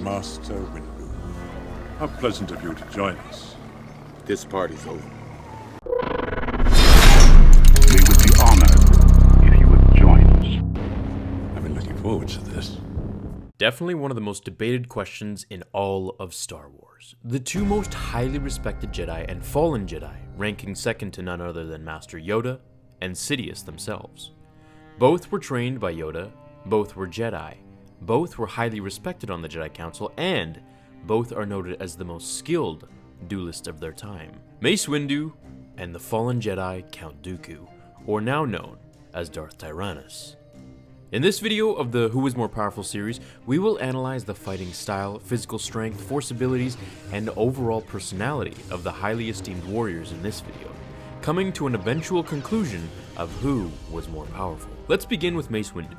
Master Windu. How pleasant of you to join us. This party's over. We would be honored if you would join us. I've been looking forward to this. Definitely one of the most debated questions in all of Star Wars. The two most highly respected Jedi and fallen Jedi, ranking second to none other than Master Yoda and Sidious themselves. Both were trained by Yoda, both were Jedi, both were highly respected on the Jedi Council, and both are noted as the most skilled duelists of their time. Mace Windu and the fallen Jedi Count Dooku, or now known as Darth Tyrannus. In this video of the Who is More Powerful series, we will analyze the fighting style, physical strength, force abilities, and overall personality of the highly esteemed warriors in this video, coming to an eventual conclusion of who was more powerful. Let's begin with Mace Windu.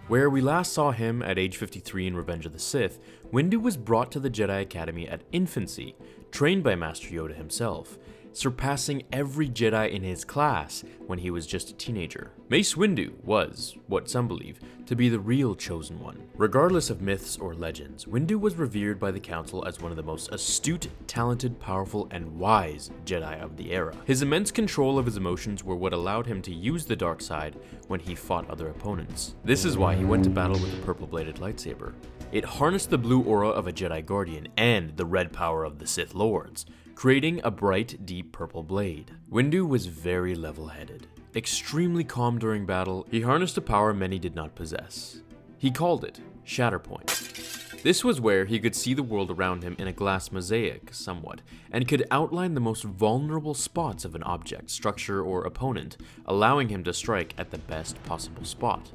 Where we last saw him at age 53 in Revenge of the Sith, Windu was brought to the Jedi Academy at infancy, trained by Master Yoda himself, surpassing every Jedi in his class when he was just a teenager. Mace Windu was, what some believe, to be the real chosen one. Regardless of myths or legends, Windu was revered by the Council as one of the most astute, talented, powerful, and wise Jedi of the era. His immense control of his emotions were what allowed him to use the dark side when he fought other opponents. This is why he went to battle with a purple-bladed lightsaber. It harnessed the blue aura of a Jedi Guardian and the red power of the Sith Lords, creating a bright, deep purple blade. Windu was very level-headed, extremely calm during battle. He harnessed a power many did not possess. He called it Shatterpoint. This was where he could see the world around him in a glass mosaic, somewhat, and could outline the most vulnerable spots of an object, structure, or opponent, allowing him to strike at the best possible spot.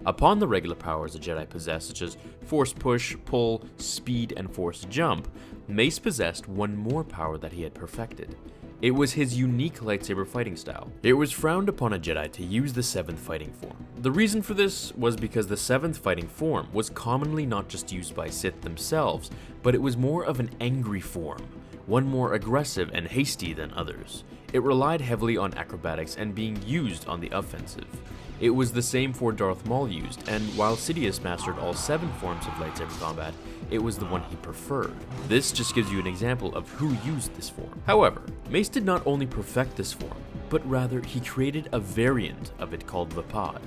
Upon the regular powers a Jedi possess, such as Force Push, Pull, Speed, and Force Jump, Mace possessed one more power that he had perfected. It was his unique lightsaber fighting style. It was frowned upon a Jedi to use the 7th fighting form. The reason for this was because the 7th fighting form was commonly not just used by Sith themselves, but it was more of an angry form, one more aggressive and hasty than others. It relied heavily on acrobatics and being used on the offensive. It was the same for Darth Maul used, and while Sidious mastered all 7 forms of lightsaber combat, it was the one he preferred. This just gives you an example of who used this form. However, Mace did not only perfect this form, but rather he created a variant of it called Vapad.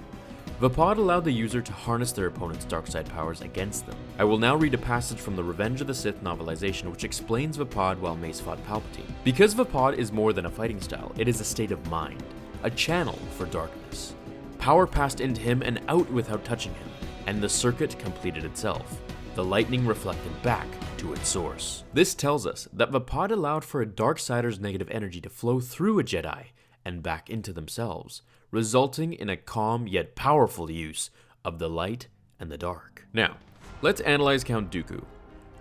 Vapad allowed the user to harness their opponent's dark side powers against them. I will now read a passage from the Revenge of the Sith novelization which explains Vapad while Mace fought Palpatine. Because Vapad is more than a fighting style, it is a state of mind, a channel for darkness. Power passed into him and out without touching him, and the circuit completed itself. The lightning reflected back to its source. This tells us that Vapad allowed for a Darksider's negative energy to flow through a Jedi and back into themselves, resulting in a calm yet powerful use of the light and the dark. Now, let's analyze Count Dooku,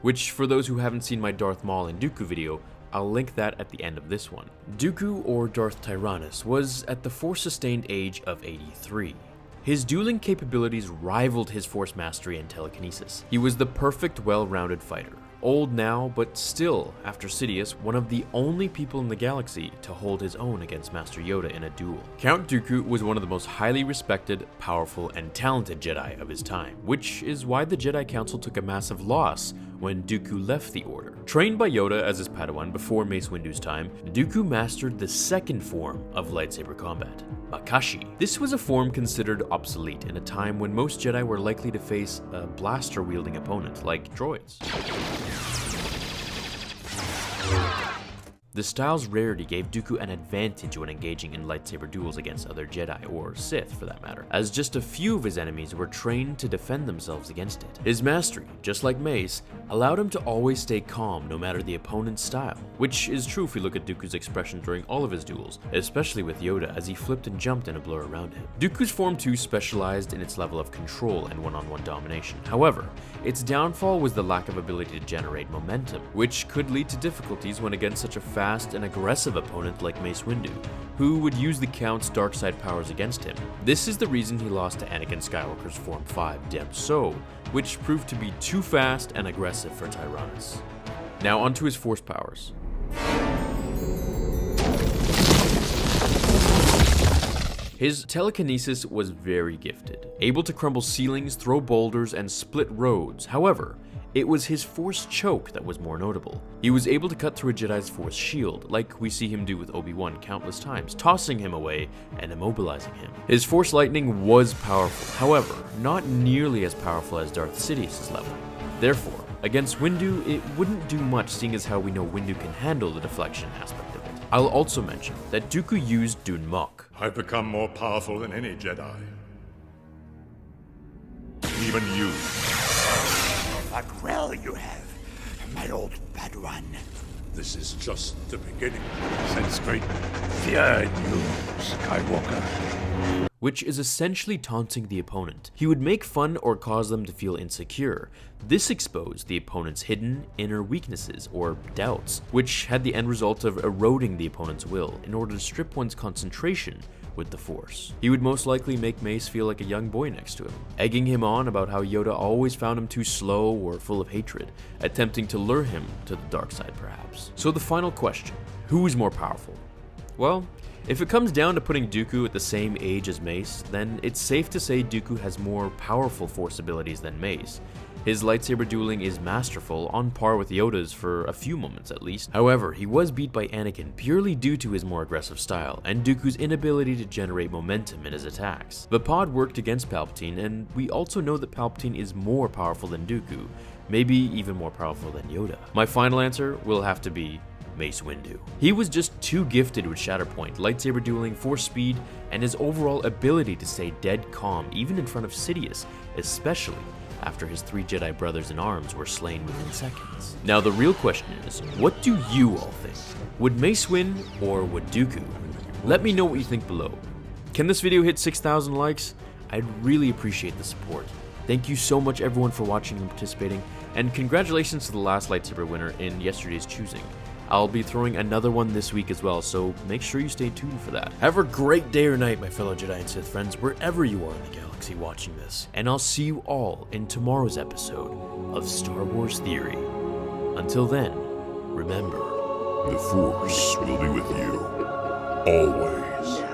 which for those who haven't seen my Darth Maul and Dooku video, I'll link that at the end of this one. Dooku, or Darth Tyrannus, was at the Force-sustained age of 83. His dueling capabilities rivaled his Force mastery and telekinesis. He was the perfect, well-rounded fighter. Old now, but still, after Sidious, one of the only people in the galaxy to hold his own against Master Yoda in a duel. Count Dooku was one of the most highly respected, powerful, and talented Jedi of his time, which is why the Jedi Council took a massive loss when Dooku left the Order. Trained by Yoda as his Padawan before Mace Windu's time, Dooku mastered the 2nd form of lightsaber combat, Makashi. This was a form considered obsolete in a time when most Jedi were likely to face a blaster-wielding opponent like droids. The style's rarity gave Dooku an advantage when engaging in lightsaber duels against other Jedi, or Sith for that matter, as just a few of his enemies were trained to defend themselves against it. His mastery, just like Mace, allowed him to always stay calm no matter the opponent's style, which is true if we look at Dooku's expression during all of his duels, especially with Yoda as he flipped and jumped in a blur around him. Dooku's Form 2 specialized in its level of control and one-on-one domination. However, its downfall was the lack of ability to generate momentum, which could lead to difficulties when against such a fast and aggressive opponent like Mace Windu, who would use the Count's dark side powers against him. This is the reason he lost to Anakin Skywalker's Form 5 Dem So, which proved to be too fast and aggressive for Tyrannus. Now onto his Force powers. His telekinesis was very gifted, able to crumble ceilings, throw boulders, and split roads. However, It was his Force choke that was more notable. He was able to cut through a Jedi's Force shield, like we see him do with Obi-Wan countless times, tossing him away and immobilizing him. His Force lightning was powerful, however, not nearly as powerful as Darth Sidious's level. Therefore, against Windu, it wouldn't do much, seeing as how we know Windu can handle the deflection aspect of it. I'll also mention that Dooku used Dun Mok. I've become more powerful than any Jedi. Even you. Fought well you have, my old Padawan. This is just the beginning. Sense great fear in you, Skywalker. Which is essentially taunting the opponent. He would make fun or cause them to feel insecure. This exposed the opponent's hidden inner weaknesses or doubts, which had the end result of eroding the opponent's will in order to strip one's concentration with the Force. He would most likely make Mace feel like a young boy next to him, egging him on about how Yoda always found him too slow or full of hatred, attempting to lure him to the dark side perhaps. So the final question, who is more powerful? Well, if it comes down to putting Dooku at the same age as Mace, then it's safe to say Dooku has more powerful Force abilities than Mace. His lightsaber dueling is masterful, on par with Yoda's for a few moments at least. However, he was beat by Anakin purely due to his more aggressive style, and Dooku's inability to generate momentum in his attacks. The pod worked against Palpatine, and we also know that Palpatine is more powerful than Dooku, maybe even more powerful than Yoda. My final answer will have to be Mace Windu. He was just too gifted with Shatterpoint, lightsaber dueling, Force speed, and his overall ability to stay dead calm even in front of Sidious, especially after his 3 Jedi brothers in arms were slain within seconds. Now the real question is, what do you all think? Would Mace win, or would Dooku? Let me know what you think below. Can this video hit 6,000 likes? I'd really appreciate the support. Thank you so much everyone for watching and participating, and congratulations to the last lightsaber winner in yesterday's choosing. I'll be throwing another one this week as well, so make sure you stay tuned for that. Have a great day or night, my fellow Jedi and Sith friends, wherever you are in the galaxy watching this. And I'll see you all in tomorrow's episode of Star Wars Theory. Until then, remember, The Force will be with you. Always.